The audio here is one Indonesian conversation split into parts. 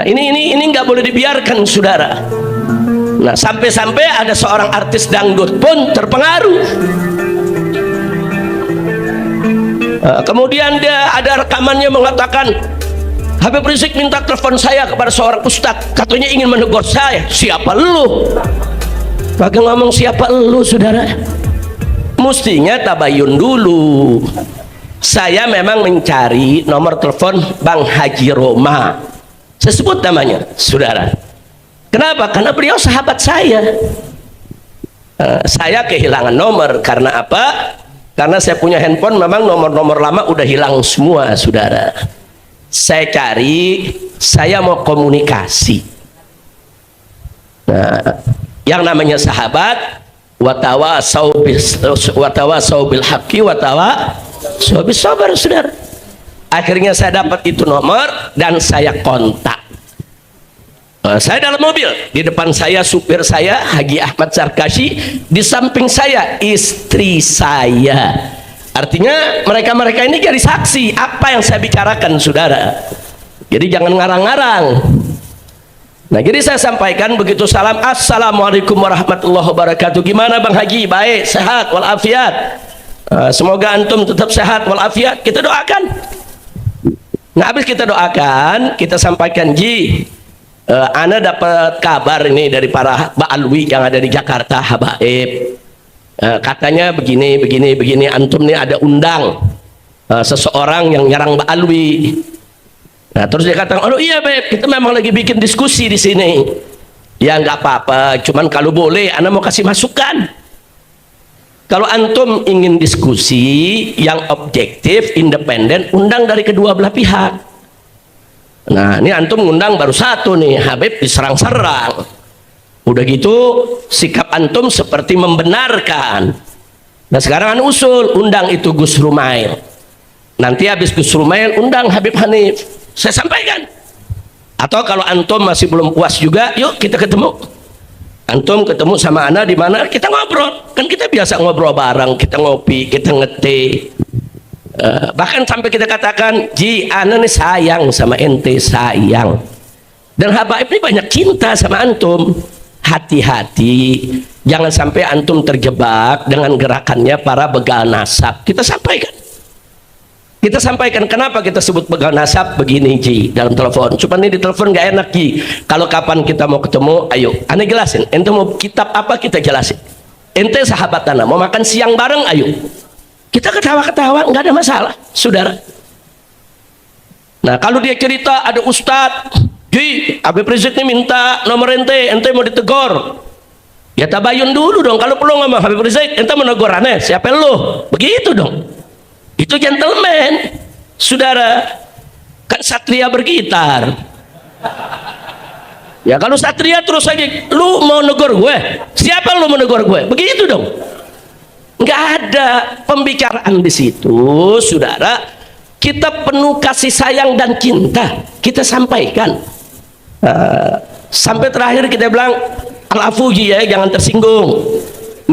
Nah ini nggak boleh dibiarkan saudara. Nah sampai-sampai ada seorang artis dangdut pun terpengaruh. Kemudian dia ada rekamannya mengatakan, Habib Rizik minta telepon saya kepada seorang ustadz, katanya ingin menegur saya. Siapa lu? Pakai ngomong siapa lu saudara? Mestinya tabayun dulu. Saya memang mencari nomor telepon Bang Haji Roma, saya sebut namanya saudara. Kenapa? Karena beliau sahabat saya. Saya kehilangan nomor karena apa? Karena saya punya handphone memang nomor-nomor lama udah hilang semua saudara. Saya cari, saya mau komunikasi. Nah, yang namanya sahabat, watawasau bil haqqi watawasau bis sabar saudara. Akhirnya saya dapat itu nomor dan saya kontak. Saya dalam mobil, di depan saya supir saya Haji Ahmad Sarkashi, di samping saya istri saya. Artinya mereka-mereka ini jadi saksi apa yang saya bicarakan saudara. Jadi jangan ngarang-ngarang. Nah jadi saya sampaikan begitu salam, assalamualaikum warahmatullahi wabarakatuh. Gimana Bang Haji? Baik, sehat walafiat. Semoga antum tetap sehat walafiat. Kita doakan. Nah habis kita doakan, kita sampaikan, Ji, Ana dapat kabar ini dari para ba'alwi yang ada di Jakarta, habaib. Katanya begini, antum nih ada undang seseorang yang nyerang ba'alwi. Nah terus dia katakan, oh iya Beb, kita memang lagi bikin diskusi di sini. Ya nggak apa-apa, cuman kalau boleh Ana mau kasih masukan. Kalau antum ingin diskusi yang objektif, independen, undang dari kedua belah pihak. Nah ini antum ngundang baru satu nih, Habib diserang-serang. Udah gitu sikap antum seperti membenarkan. Nah sekarang anu usul, undang itu Gus Rumail. Nanti habis Gus Rumail undang Habib Hanif. Saya sampaikan. Atau kalau antum masih belum puas juga, yuk kita ketemu. Antum ketemu sama ana di mana, kita ngobrol. Kan kita biasa ngobrol bareng, kita ngopi, kita ngeteh. Bahkan sampai kita katakan, Ji, ana nih sayang sama ente, sayang. Dan habaib ini banyak cinta sama antum. Hati-hati, jangan sampai antum terjebak dengan gerakannya para begal nasab. Kita sampaikan kenapa kita sebut begal nasab begini, Ji, dalam telepon. Cuma ini di telepon nggak enak, Ji. Kalau kapan kita mau ketemu, ayo, ana jelasin. Ente mau kitab apa, kita jelasin. Ente sahabat ana, mau makan siang bareng, ayo. Kita ketawa-ketawa, nggak ada masalah, saudara. Nah, kalau dia cerita ada ustadz, Ji, Habib Rizik ini minta nomor ente mau ditegur. Ya tabayun dulu dong. Kalau perlu ngomong Habib Rizik, ente menegur aneh, siapa lu? Begitu dong. Itu gentleman, saudara. Kan satria bergitar. Ya kalau satria terus aja, lu mau negur gue? Siapa lu mau negur gue? Begitu dong. Nggak ada pembicaraan di situ, saudara. Kita penuh kasih sayang dan cinta, kita sampaikan. Sampai terakhir kita bilang, al-afuji ya, jangan tersinggung.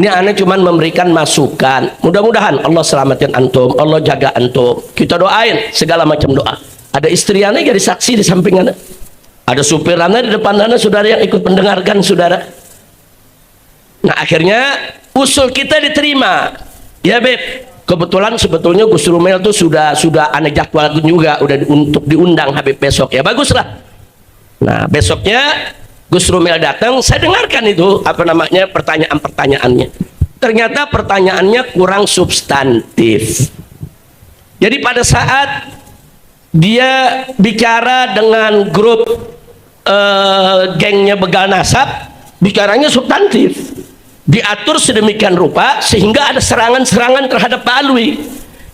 Ini aneh cuman memberikan masukan. Mudah-mudahan Allah selamatin antum, Allah jaga antum. Kita doain segala macam doa. Ada istri aneh jadi saksi di samping aneh. Ada supir aneh di depan aneh, saudara, yang ikut mendengarkan saudara. Nah akhirnya usul kita diterima. Ya Beb, kebetulan sebetulnya Gus Rumail itu sudah aneh jadwal juga udah untuk diundang Habib besok, ya baguslah. Nah besoknya Gus Rumail datang, saya dengarkan itu apa namanya pertanyaan-pertanyaannya. Ternyata pertanyaannya kurang substantif. Jadi pada saat dia bicara dengan grup gengnya begal nasab, bicaranya substantif. Diatur sedemikian rupa sehingga ada serangan-serangan terhadap Pak Alwi.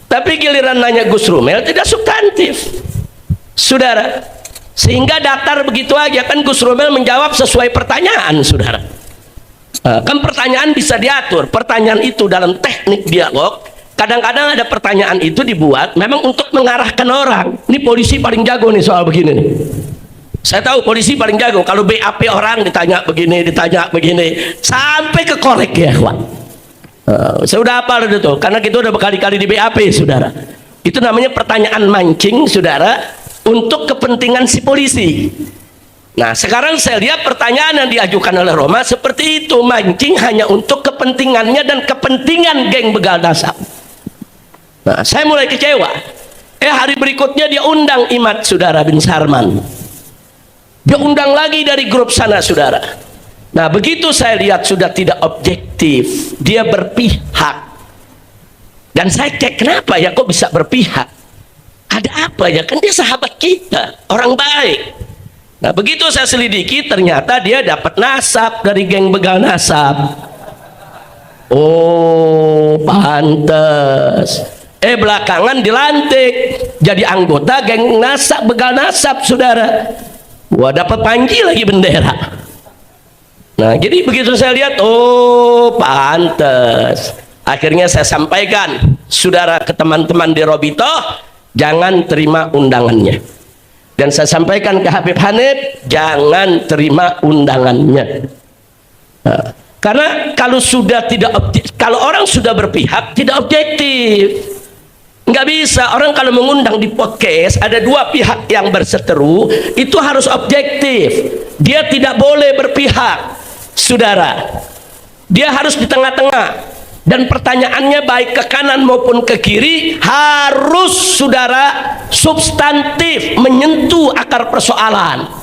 Tapi giliran nanya Gus Rumail tidak substantif, saudara. Sehingga datar begitu aja. Kan Gus Rumail menjawab sesuai pertanyaan, saudara. Kan pertanyaan bisa diatur. Pertanyaan itu dalam teknik dialog, kadang-kadang ada pertanyaan itu dibuat memang untuk mengarahkan orang. Ini polisi paling jago nih soal begini nih. Saya tahu polisi paling jago. Kalau BAP orang ditanya begini sampai ke korek ya, kawan. Saya udah hafal itu, karena kita udah berkali-kali di BAP, saudara. Itu namanya pertanyaan mancing, saudara, untuk kepentingan si polisi. Nah sekarang saya lihat pertanyaan yang diajukan oleh Roma seperti itu, mancing hanya untuk kepentingannya dan kepentingan geng begal nasab. Nah saya mulai kecewa. Hari berikutnya dia undang Imad Saudara bin Sarman, dia undang lagi dari grup sana saudara. Nah begitu saya lihat sudah tidak objektif, dia berpihak. Dan saya cek kenapa ya kok bisa berpihak, ada apa ya, kan dia sahabat kita, orang baik. Nah begitu saya selidiki ternyata dia dapat nasab dari geng begal nasab. Oh pantes. Belakangan dilantik jadi anggota geng nasab begal nasab saudara. Wah dapat panji lagi bendera. Nah jadi begitu saya lihat, oh pantes. Akhirnya saya sampaikan saudara ke teman-teman di Robitoh, jangan terima undangannya. Dan saya sampaikan ke Habib Hanif, jangan terima undangannya. Nah, karena kalau sudah tidak kalau orang sudah berpihak tidak objektif. Nggak bisa, orang kalau mengundang di podcast ada dua pihak yang berseteru, itu harus objektif. Dia tidak boleh berpihak, saudara. Dia harus di tengah-tengah. Dan pertanyaannya baik ke kanan maupun ke kiri harus saudara substantif, menyentuh akar persoalan.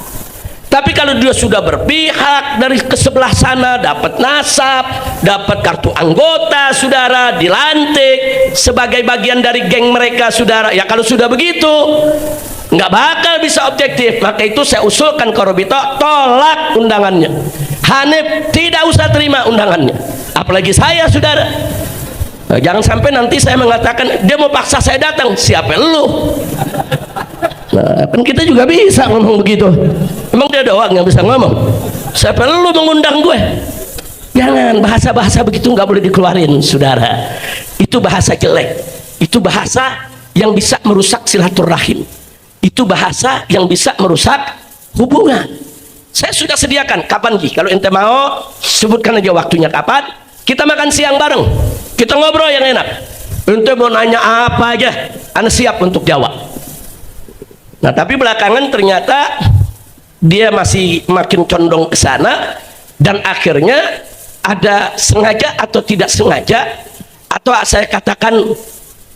Tapi kalau dia sudah berpihak dari ke sebelah sana, dapat nasab, dapat kartu anggota saudara, dilantik sebagai bagian dari geng mereka saudara, ya kalau sudah begitu nggak bakal bisa objektif. Maka itu saya usulkan ke Robitoh, tolak undangannya. Hanif tidak usah terima undangannya, apalagi saya saudara. Nah, jangan sampai nanti saya mengatakan dia mau paksa saya datang, siapa lu? Nah kan kita juga bisa ngomong begitu. Emang dia doang yang bisa ngomong? Siapa lu mengundang gue? Jangan, bahasa-bahasa begitu nggak boleh dikeluarin saudara. Itu bahasa jelek, itu bahasa yang bisa merusak silaturahim, itu bahasa yang bisa merusak hubungan. Saya sudah sediakan, kapan Ji? Kalau ente mau, sebutkan aja waktunya kapan. Kita makan siang bareng, kita ngobrol yang enak. Ente mau nanya apa aja, Anda siap untuk jawab. Nah tapi belakangan ternyata dia masih makin condong ke sana, dan akhirnya ada sengaja atau tidak sengaja, atau saya katakan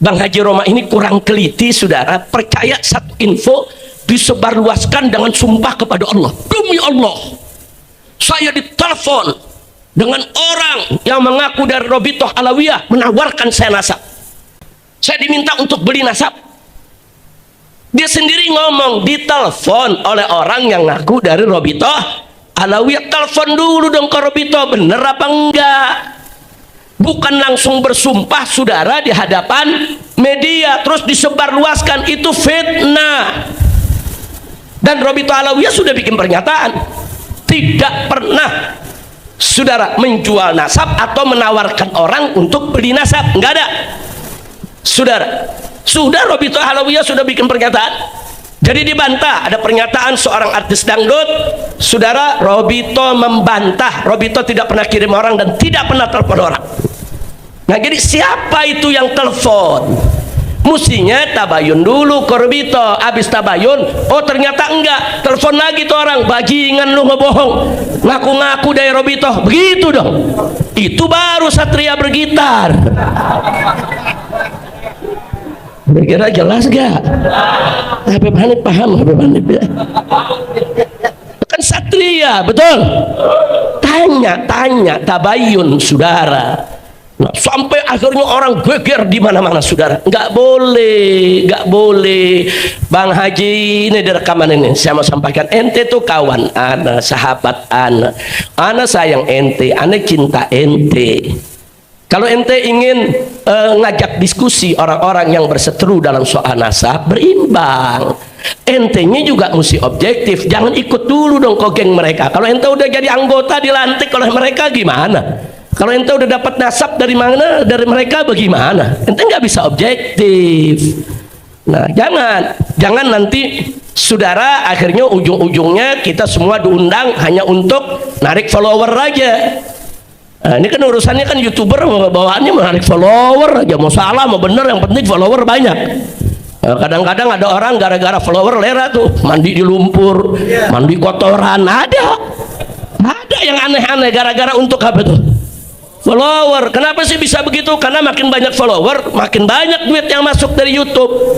Bang Haji Roma ini kurang teliti saudara, percaya satu info disebarluaskan dengan sumpah kepada Allah, demi Allah saya ditelepon dengan orang yang mengaku dari Robitoh Alawiyah menawarkan saya nasab, saya diminta untuk beli nasab. Dia sendiri ngomong ditelepon oleh orang yang ngaku dari Robitoh Alawiyah. Telepon dulu dong ke Robitoh, bener apa enggak, bukan langsung bersumpah saudara di hadapan media terus disebarluaskan, itu fitnah. Dan Robitoh Alawiyah sudah bikin pernyataan tidak pernah saudara menjual nasab atau menawarkan orang untuk beli nasab, enggak ada saudara. Sudah Robitoh Alawiyah sudah bikin pernyataan, jadi dibantah. Ada pernyataan seorang artis dangdut saudara, Robitoh membantah, Robitoh tidak pernah kirim orang dan tidak pernah telepon orang. Nah jadi siapa itu yang telepon? Mestinya tabayun dulu ke Robitoh, habis tabayun, oh ternyata enggak, telepon lagi tuh orang, bajingan lu ngebohong, ngaku-ngaku dari Robitoh, begitu dong. Itu baru satria bergitar. Kira-kira jelas gak? Habib Hanif paham, Habib Hanif ya? Kan satria, betul? Tanya tabayun saudara. Nah, sampai akhirnya orang geger di mana-mana saudara. Nggak boleh. Bang Haji, ini di rekaman ini saya mau sampaikan, ente tuh kawan ana, sahabat ana sayang ente, ana cinta ente. Kalau ente ingin ngajak diskusi orang-orang yang berseteru dalam soal nasab, berimbang. Entenya juga mesti objektif, jangan ikut dulu dong ke geng mereka. Kalau ente udah jadi anggota dilantik oleh mereka gimana? Kalau ente udah dapat nasab dari mana, dari mereka bagaimana? Ente nggak bisa objektif. Nah jangan nanti saudara akhirnya ujung-ujungnya kita semua diundang hanya untuk narik follower aja. Nah, ini kan urusannya kan YouTuber bawaannya menarik follower aja, mau salah mau bener yang penting follower banyak. Kadang-kadang ada orang gara-gara follower lera tuh mandi di lumpur, mandi kotoran. Ada yang aneh-aneh gara-gara untuk apa tuh? Follower. Kenapa sih bisa begitu? Karena makin banyak follower, makin banyak duit yang masuk dari YouTube.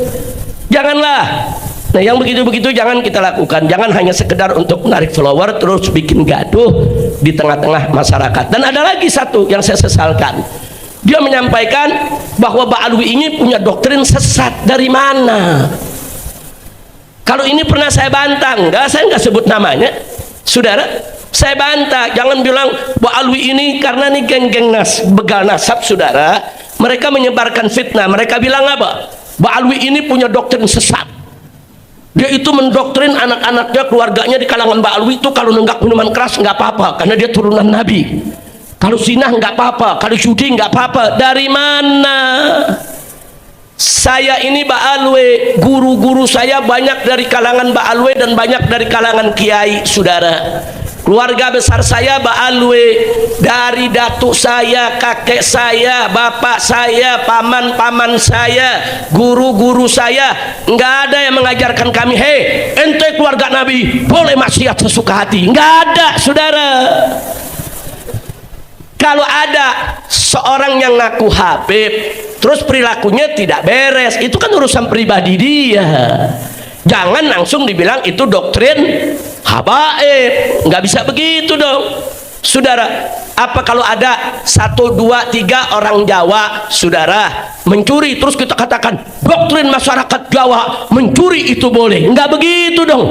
Janganlah. Nah, yang begitu-begitu jangan kita lakukan. Jangan hanya sekedar untuk menarik follower terus bikin gaduh di tengah-tengah masyarakat. Dan ada lagi satu yang saya sesalkan. Dia menyampaikan bahwa Ba'alwi ini punya doktrin sesat. Dari mana? Kalau ini pernah saya bantah, saya nggak sebut namanya, saudara. Saya bantah, jangan bilang Ba'alwi ini karena nih geng-geng begal nasab, saudara. Mereka menyebarkan fitnah. Mereka bilang apa? Ba'alwi ini punya doktrin sesat. Dia itu mendoktrin anak-anaknya, keluarganya di kalangan Ba'alwi itu kalau nenggak minuman keras nggak apa-apa karena dia turunan Nabi. Kalau zina nggak apa-apa, kalau judi nggak apa-apa. Dari mana? Saya ini Ba'alwi, guru-guru saya banyak dari kalangan Ba'alwi dan banyak dari kalangan kiai, saudara. Keluarga besar saya Ba'alwi, dari datuk saya, kakek saya, bapak saya, paman-paman saya, guru-guru saya, nggak ada yang mengajarkan kami, hei, ente keluarga Nabi boleh maksiat sesuka hati. Nggak ada, saudara. Kalau ada seorang yang ngaku Habib terus perilakunya tidak beres, itu kan urusan pribadi dia. Jangan langsung dibilang itu doktrin habaib. Nggak bisa begitu dong, saudara. Apa kalau ada 1, 2, 3 orang Jawa, saudara, mencuri, terus kita katakan doktrin masyarakat Jawa mencuri itu boleh? Nggak begitu dong.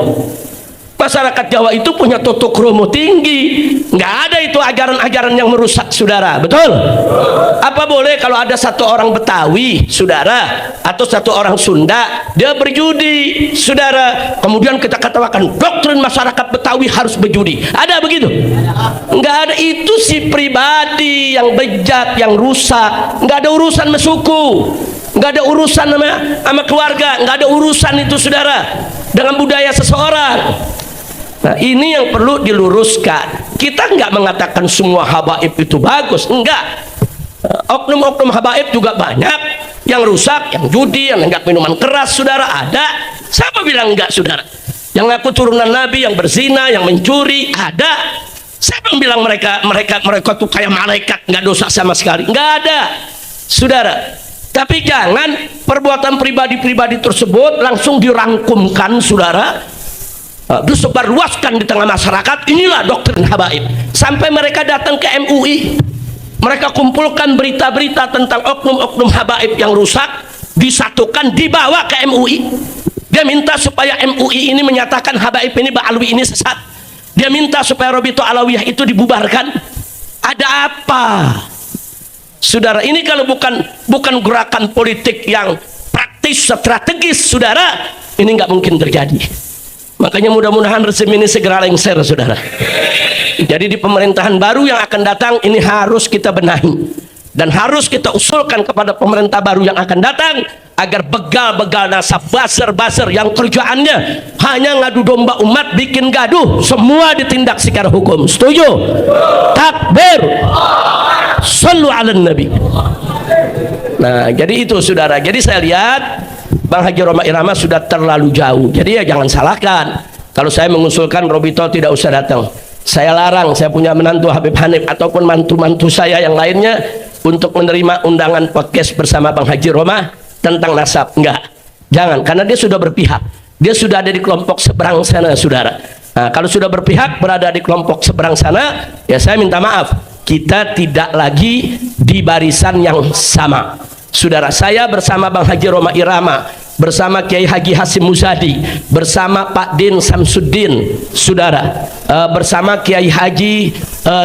Masyarakat Jawa itu punya tutuk kromo tinggi. Nggak ada itu ajaran-ajaran yang merusak, saudara. Betul? Apa boleh kalau ada satu orang Betawi, saudara, atau satu orang Sunda, dia berjudi, saudara, kemudian kita katakan doktrin masyarakat Betawi harus berjudi? Ada begitu? Nggak ada. Itu si pribadi yang bejat, yang rusak. Nggak ada urusan sama suku, nggak ada urusan sama keluarga, nggak ada urusan itu, saudara, dengan budaya seseorang. Nah, ini yang perlu diluruskan. Kita nggak mengatakan semua habaib itu bagus, enggak. Oknum-oknum habaib juga banyak yang rusak, yang judi, yang enggak minuman keras, saudara, ada. Siapa bilang enggak, saudara? Yang ngaku turunan Nabi, yang berzina, yang mencuri, ada. Siapa yang bilang mereka tuh kayak malaikat, nggak dosa sama sekali? Nggak ada, saudara. Tapi jangan perbuatan pribadi-pribadi tersebut langsung dirangkumkan, saudara, disebarluaskan di tengah masyarakat. Inilah doktrin habaib. Sampai mereka datang ke MUI, mereka kumpulkan berita-berita tentang oknum-oknum habaib yang rusak, disatukan, dibawa ke MUI. Dia minta supaya MUI ini menyatakan habaib ini, Ba'alwi ini sesat. Dia minta supaya Robito Alawiyah itu dibubarkan. Ada apa, saudara? Ini kalau bukan gerakan politik yang praktis, strategis, saudara, ini nggak mungkin terjadi. Makanya mudah-mudahan rezim ini segera lengser, saudara. Jadi di pemerintahan baru yang akan datang ini harus kita benahi dan harus kita usulkan kepada pemerintah baru yang akan datang agar begal-begal nasab, baser-baser yang kerjaannya hanya ngadu domba umat, bikin gaduh, semua ditindak secara hukum. Setuju? Takbir. Sallu ala nabi. Nah, jadi itu, saudara. Jadi saya lihat Bang Haji Roma Irama sudah terlalu jauh. Jadi ya jangan salahkan kalau saya mengusulkan Robito tidak usah datang. Saya larang, saya punya menantu Habib Hanif ataupun mantu-mantu saya yang lainnya untuk menerima undangan podcast bersama Bang Haji Roma tentang nasab. Enggak, jangan, karena dia sudah berpihak. Dia sudah ada di kelompok seberang sana, saudara. Nah, kalau sudah berpihak berada di kelompok seberang sana, ya saya minta maaf, kita tidak lagi di barisan yang sama. Saudara, saya bersama Bang Haji Roma Irama, bersama Kiai Haji Hasim Muzadi, bersama Pak Din Samsuddin, saudara, bersama Kiai Haji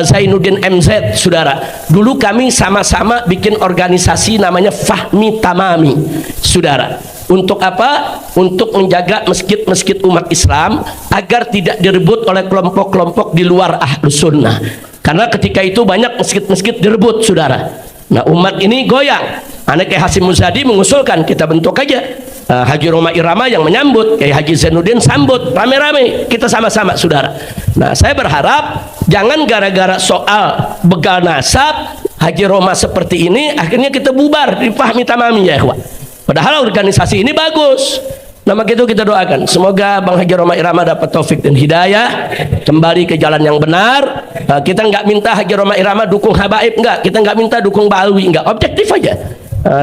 Zainuddin MZ, saudara. Dulu kami sama-sama bikin organisasi namanya Fahmi Tamami, saudara. Untuk apa? Untuk menjaga masjid-masjid umat Islam agar tidak direbut oleh kelompok-kelompok di luar Ahlus Sunnah. Karena ketika itu banyak masjid-masjid direbut, saudara. Nah, umat ini goyang. Anak Kiai Hasim Muzadi mengusulkan kita bentuk aja Haji Roma Irama yang menyambut, Kiai Haji Zainuddin sambut, rame-rame, kita sama-sama, saudara. Nah, saya berharap jangan gara-gara soal begal nasab Haji Roma seperti ini akhirnya kita bubar di Fahmi Tamami, ya ikhwan. Padahal organisasi ini bagus. Nah, maka itu kita doakan semoga Bang Haji Roma Irama dapat taufik dan hidayah kembali ke jalan yang benar. Kita nggak minta Haji Roma Irama dukung habaib, enggak. Kita nggak minta dukung Balawi, enggak. Objektif aja.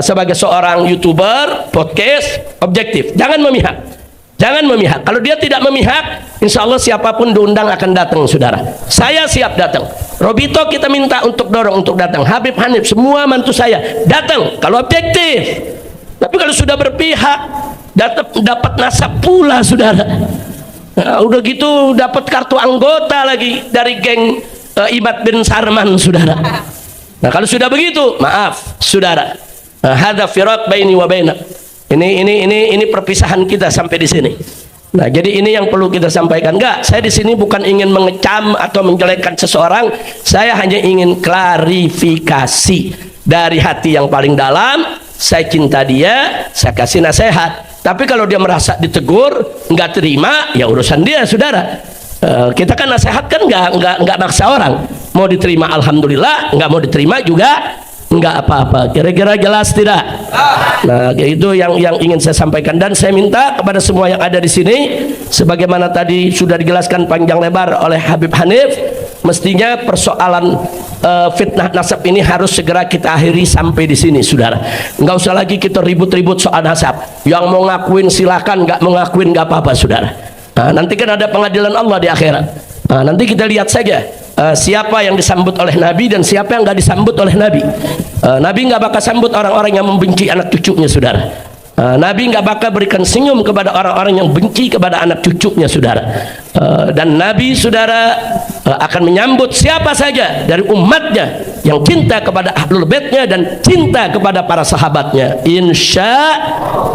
Sebagai seorang YouTuber, podcast, objektif. Jangan memihak. Jangan memihak. Kalau dia tidak memihak, insya Allah siapapun diundang akan datang, saudara. Saya siap datang. Robito kita minta untuk dorong untuk datang. Habib Hanif, semua mantu saya datang. Kalau objektif. Tapi kalau sudah berpihak, dapat nasab pula, saudara. Nah, udah gitu dapat kartu anggota lagi dari geng Imad bin Sarman, saudara. Nah, kalau sudah begitu, maaf, saudara. Hadza firaq baini wa bainak. Ini perpisahan kita sampai di sini. Nah, jadi ini yang perlu kita sampaikan. Enggak, saya di sini bukan ingin mengecam atau menjelekkan seseorang. Saya hanya ingin klarifikasi dari hati yang paling dalam. Saya cinta dia, saya kasih nasihat. Tapi kalau dia merasa ditegur, nggak terima, ya urusan dia, saudara. Kita kan nasihat kan nggak maksa orang. Mau diterima alhamdulillah, nggak mau diterima juga nggak apa-apa. Kira-kira jelas tidak? Nah, itu yang ingin saya sampaikan, dan saya minta kepada semua yang ada di sini, sebagaimana tadi sudah dijelaskan panjang lebar oleh Habib Hanif, mestinya persoalan fitnah nasab ini harus segera kita akhiri sampai di sini, saudara. Nggak usah lagi kita ribut-ribut soal nasab. Yang mau ngakuin silakan, nggak mau ngakuin nggak apa-apa, saudara. Nah, nanti kan ada pengadilan Allah di akhirat. Nah, nanti kita lihat saja siapa yang disambut oleh Nabi dan siapa yang nggak disambut oleh Nabi. Nabi nggak bakal sambut orang-orang yang membenci anak cucunya, saudara. Nabi nggak bakal berikan senyum kepada orang-orang yang benci kepada anak cucunya, saudara. Dan Nabi, saudara, akan menyambut siapa saja dari umatnya yang cinta kepada ahlul baitnya dan cinta kepada para sahabatnya.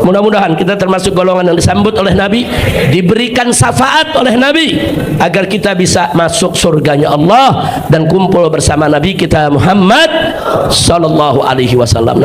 Mudah-mudahan kita termasuk golongan yang disambut oleh Nabi, diberikan syafaat oleh Nabi, agar kita bisa masuk surganya Allah dan kumpul bersama Nabi kita Muhammad sallallahu alaihi wasallam.